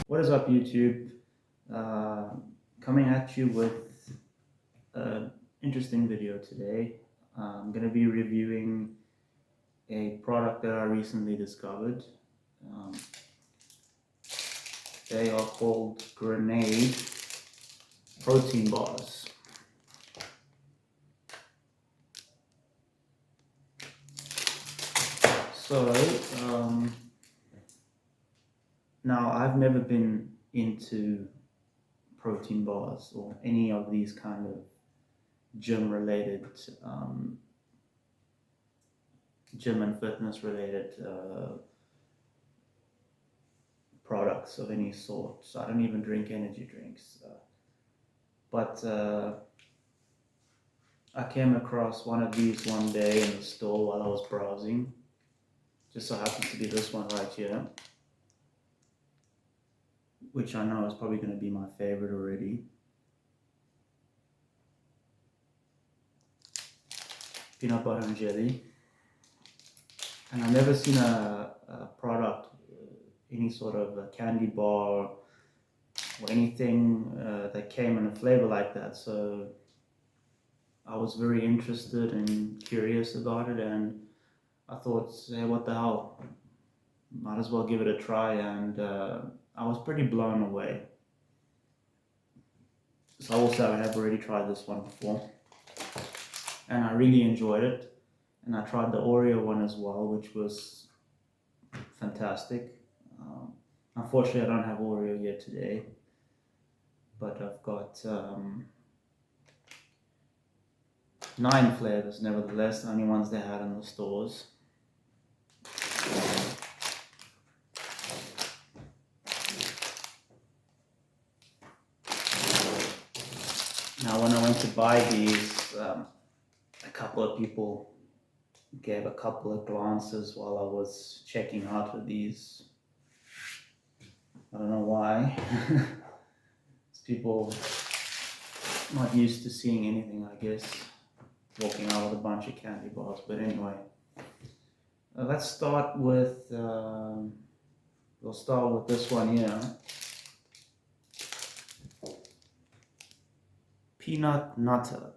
What is up, YouTube? Coming at you with an interesting video today. I'm going to be reviewing a product that I recently discovered. Um, they are called Grenade protein bars. So, now I've never been into protein bars or any of these kind of gym related gym and fitness related products of any sort. So I don't even drink energy drinks. But I came across one of these one day in the store while I was browsing. Just so happens to be this one right here, which I know is probably going to be my favorite already. Peanut butter and jelly. And I've never seen a product, any sort of a candy bar or anything that came in a flavor like that. So I was very interested and curious about it, and I thought, hey, what the hell? Might as well give it a try, and I was pretty blown away. So also I have already tried this one before, and I really enjoyed it. And I tried the Oreo one as well, which was fantastic. Unfortunately, I don't have Oreo yet today, but I've got 9 flavors nevertheless, the only ones they had in the stores. Now, when I went to buy these, a couple of people gave a couple of glances while I was checking out with these. I don't know why. People not used to seeing anything, I guess, walking out with a bunch of candy bars. But anyway, let's start with, we'll start with this one here. Peanut Nutter.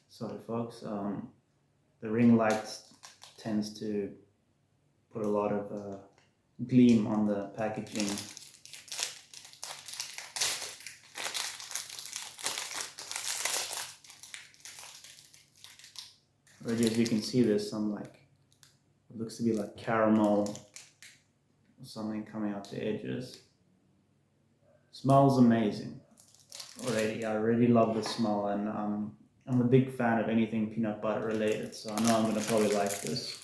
Sorry folks, the ring light tends to put a lot of gleam on the packaging. Already, as you can see, there's some like, it looks to be like caramel or something coming out the edges. Smells amazing already. I really love the smell, and I'm a big fan of anything peanut butter related, so I know I'm gonna probably like this.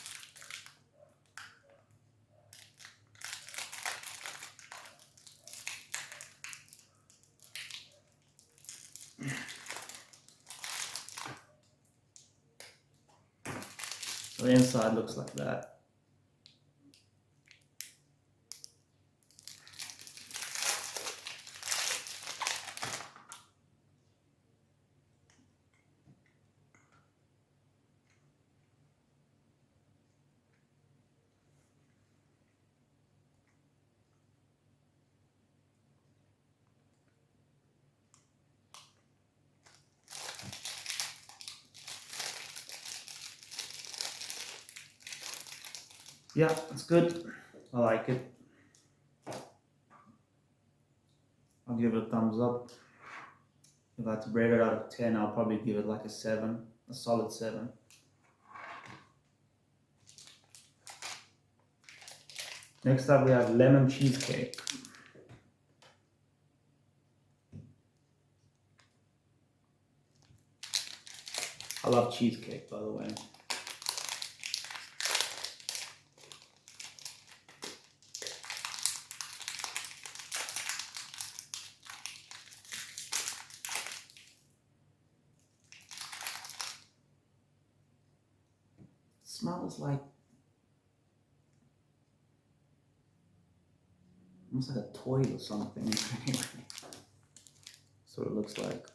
So the inside looks like that. Yeah, it's good. I like it. I'll give it a thumbs up. If I had to rate it out of 10, I'll probably give it like a 7, a solid 7. Next up, we have lemon cheesecake. I love cheesecake, by the way. Smells like almost like a toy or something. That's what it looks like.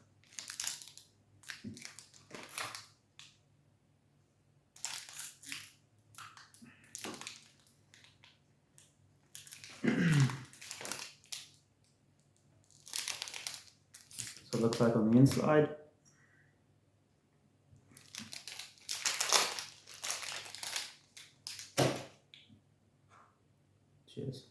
it looks like on the inside. Cheers.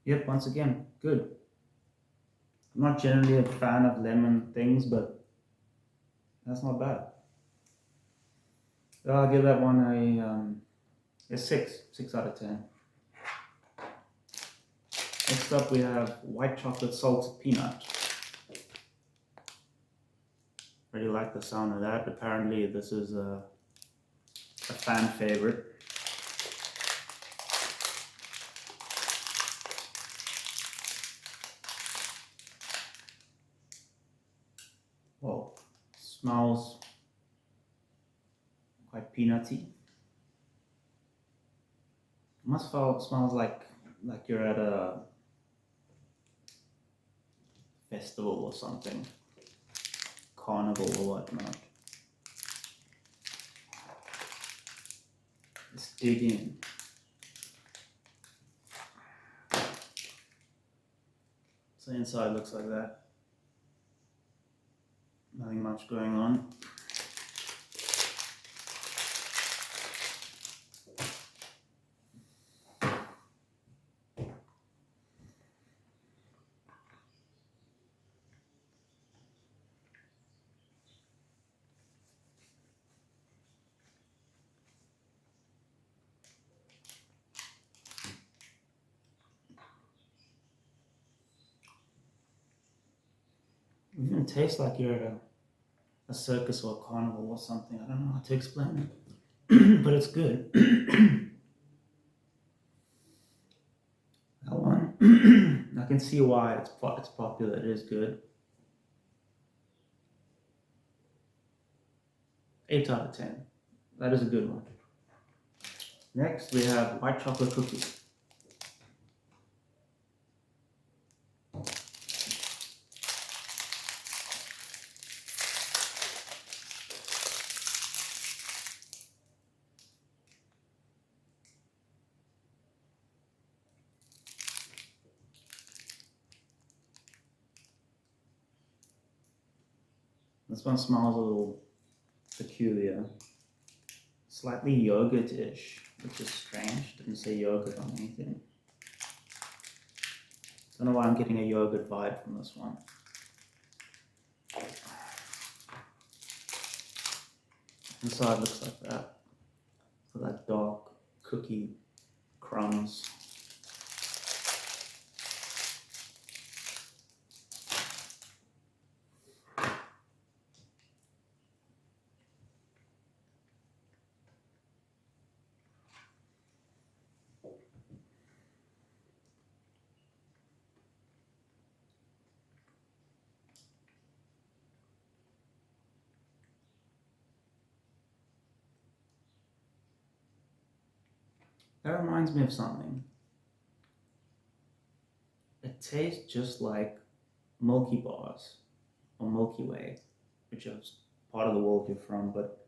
Yep, once again, good. I'm not generally a fan of lemon things, but that's not bad. I'll give that one a 6 out of 10. Next up we have white chocolate salted peanut. Really like the sound of that. Apparently this is a fan favorite. Well, smells quite peanutty. Smells like you're at a festival or something, carnival or whatnot. Let's dig in. So inside looks like that. Nothing much going on. It even tastes like you're at a circus or a carnival or something. I don't know how to explain it, but it's good. That one, I can see why it's popular. It is good. 8 out of 10. That is a good one. Next, we have white chocolate cookie. This one smells a little peculiar. Slightly yogurt-ish, which is strange. Didn't say yogurt on anything. Don't know why I'm getting a yogurt vibe from this one. Inside looks like that. With that dark cookie crumbs. That reminds me of something. It tastes just like Milky Bars or Milky Way, which is part of the world you're from, but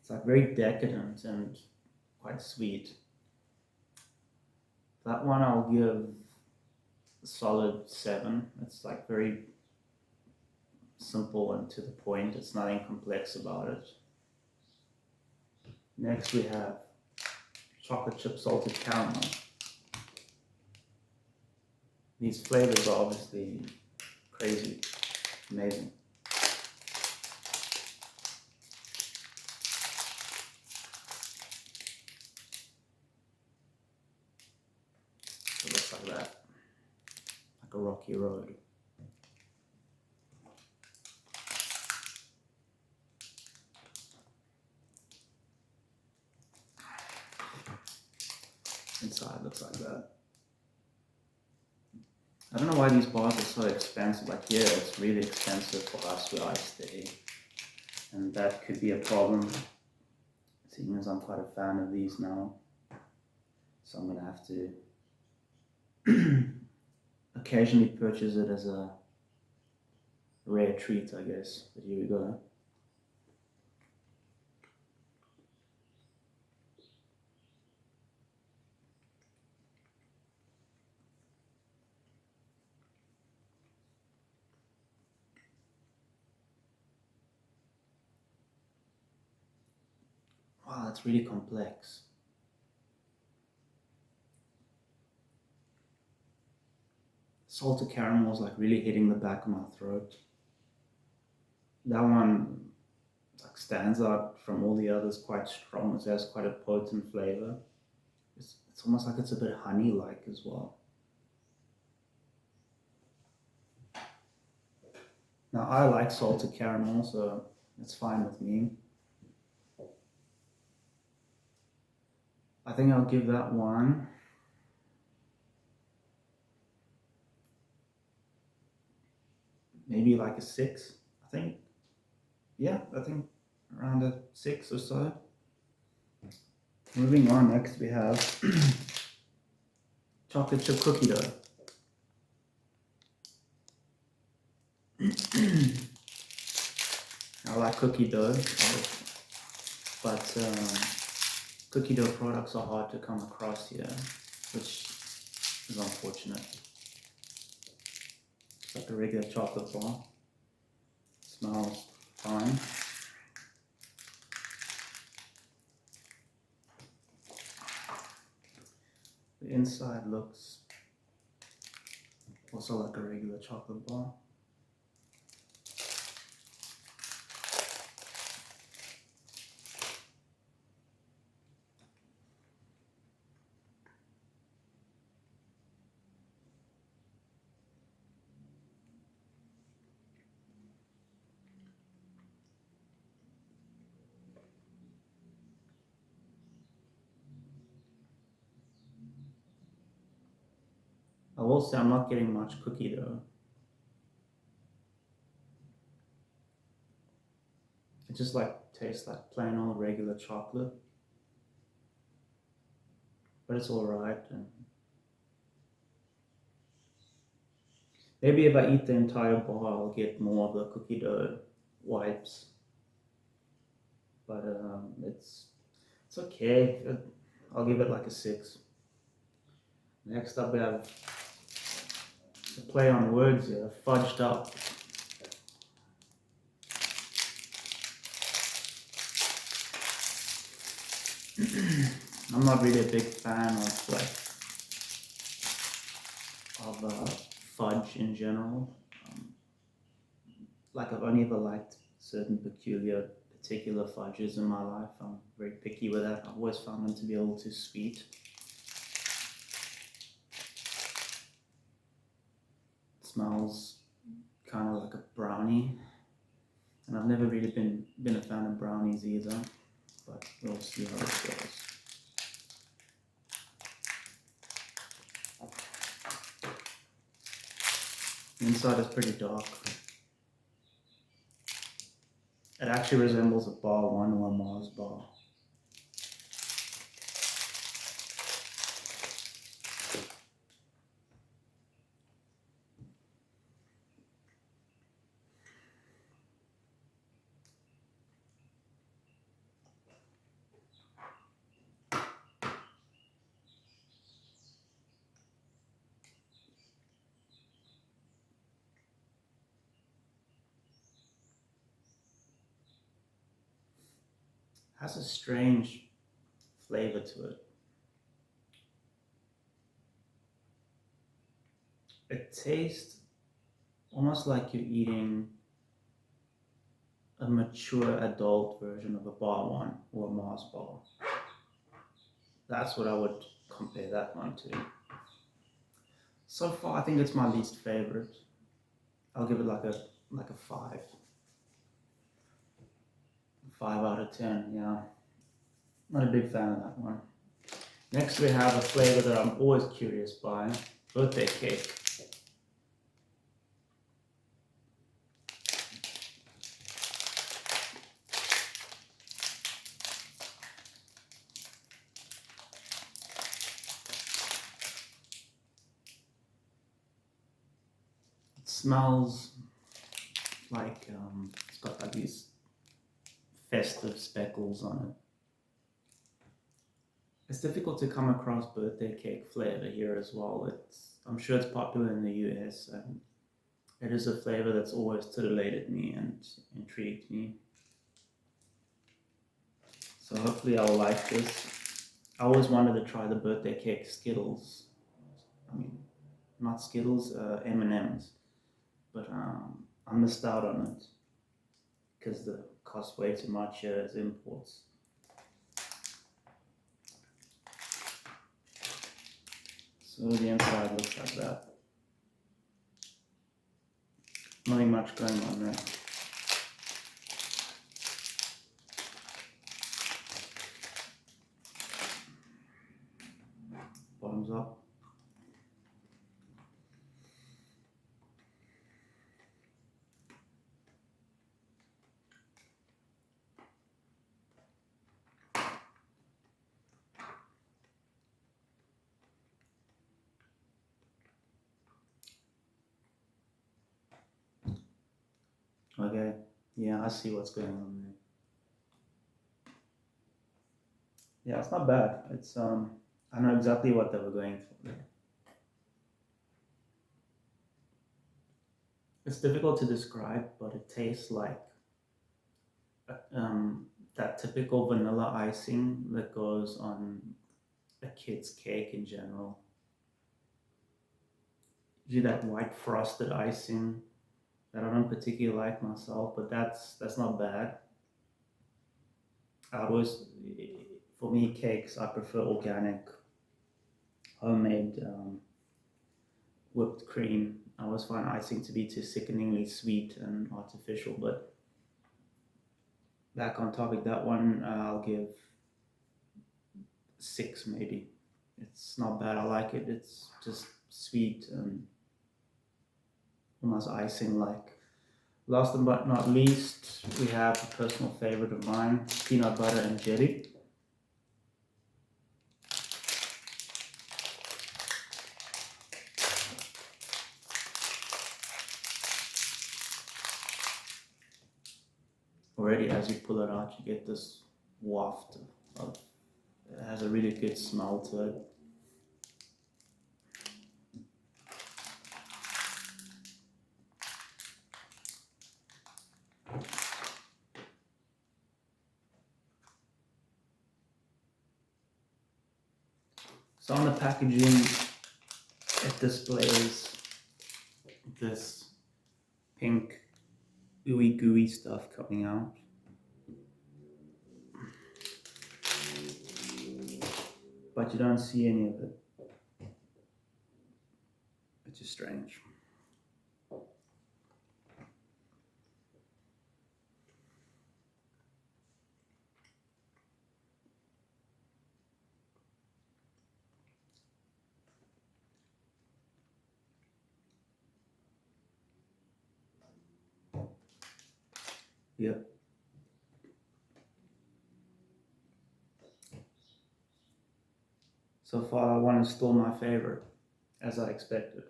it's like very decadent and quite sweet. That one I'll give a solid 7. It's like very simple and to the point. It's nothing complex about it. Next we have chocolate chip salted caramel. These flavors are obviously crazy, amazing. So it looks like that, like a rocky road. Inside looks like that. I don't know why these bars are so expensive. Like here, it's really expensive for us where I stay. and that could be a problem, seeing as I'm quite a fan of these now. So I'm gonna have to occasionally purchase it as a rare treat, I guess. But here we go. Wow, that's really complex. Salted caramel is like really hitting the back of my throat. That one like stands out from all the others quite strong. It has quite a potent flavor. It's almost like it's a bit honey-like as well. Now I like salted caramel, so it's fine with me. I think I'll give that one maybe like a 6. I think, yeah, I think around a 6 or so. Moving on, next we have chocolate chip cookie dough. I like cookie dough, but cookie dough products are hard to come across here, which is unfortunate. It's like a regular chocolate bar. Smells fine. The inside looks also like a regular chocolate bar. I will say I'm not getting much cookie dough. It just like tastes like plain old regular chocolate, but it's all right. And maybe if I eat the entire bar, I'll get more of the cookie dough wipes. But it's okay. I'll give it like a 6. Next up we have a play on words here, fudged up. I'm not really a big fan of fudge in general. Like I've only ever liked certain particular fudges in my life. I'm very picky with that. I've always found them to be a little too sweet. It smells kind of like a brownie, and I've never really been a fan of brownies either. But we'll see how it goes. The inside is pretty dark. It actually resembles a bar one or a Mars bar. Has a strange flavor to it. It tastes almost like you're eating a mature adult version of a bar one or a Mars bar. That's what I would compare that one to. So far, I think it's my least favorite. I'll give it like a 5. 5 out of 10, yeah. Not a big fan of that one. Next we have a flavor that I'm always curious by, birthday cake. It smells like it's got like these festive speckles on it. It's difficult to come across birthday cake flavor here as well. I'm sure it's popular in the US, and it is a flavor that's always titillated me and intrigued me. So hopefully I'll like this. I always wanted to try the birthday cake Skittles. I mean, not Skittles, M&Ms. But I missed out on it because the cost way too much here as imports. So the inside looks like that. Nothing much going on there. Bottoms up. Okay, yeah, I see what's going on there. Yeah, it's not bad. It's I know exactly what they were going for there. It's difficult to describe, but it tastes like that typical vanilla icing that goes on a kid's cake in general. Usually that white frosted icing that I don't particularly like myself, but that's not bad. I always, for me, cakes, I prefer organic, homemade whipped cream. I always find icing to be too sickeningly sweet and artificial, but back on topic, that one I'll give 6 maybe. It's not bad. I like it. It's just sweet and almost icing like. Last but not least, we have a personal favorite of mine, peanut butter and jelly. Already as you pull it out, you get this waft of it has a really good smell to it. So on the packaging, it displays this pink ooey gooey stuff coming out. But you don't see any of it, which is strange. Yep. So far, one is still my favorite, as I expected.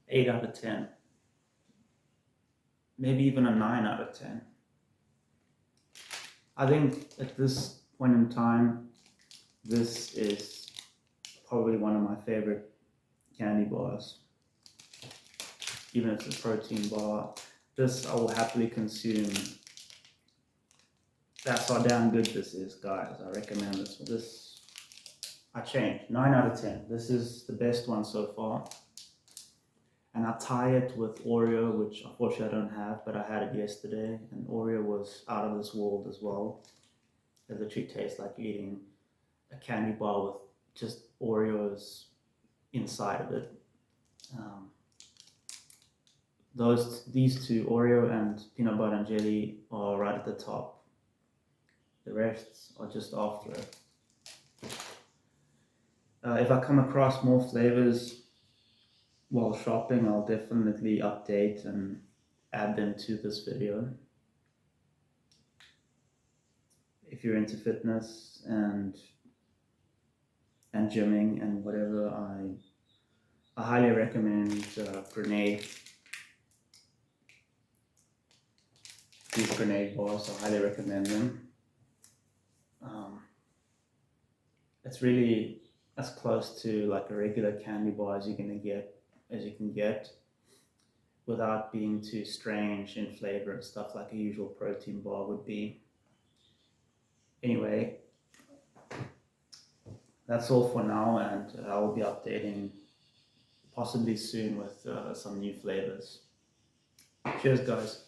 8 out of 10. Maybe even a 9 out of 10. I think at this point in time, this is probably one of my favorite candy bars. Even if it's a protein bar, this I will happily consume. That's how damn good this is, guys. I recommend this one. I changed. 9 out of 10. This is the best one so far. And I tie it with Oreo, which unfortunately I don't have, but I had it yesterday. And Oreo was out of this world as well. It literally tastes like eating a candy bar with just Oreos inside of it. These two, Oreo and peanut butter and jelly, are right at the top. The rest are just after it. If I come across more flavors while shopping, I'll definitely update and add them to this video. If you're into fitness and gymming and whatever, I highly recommend Grenade. These Grenade bars, I highly recommend them. It's really as close to like a regular candy bar as you can get, without being too strange in flavor and stuff like a usual protein bar would be. Anyway, that's all for now, and I will be updating possibly soon with some new flavors. Cheers, guys.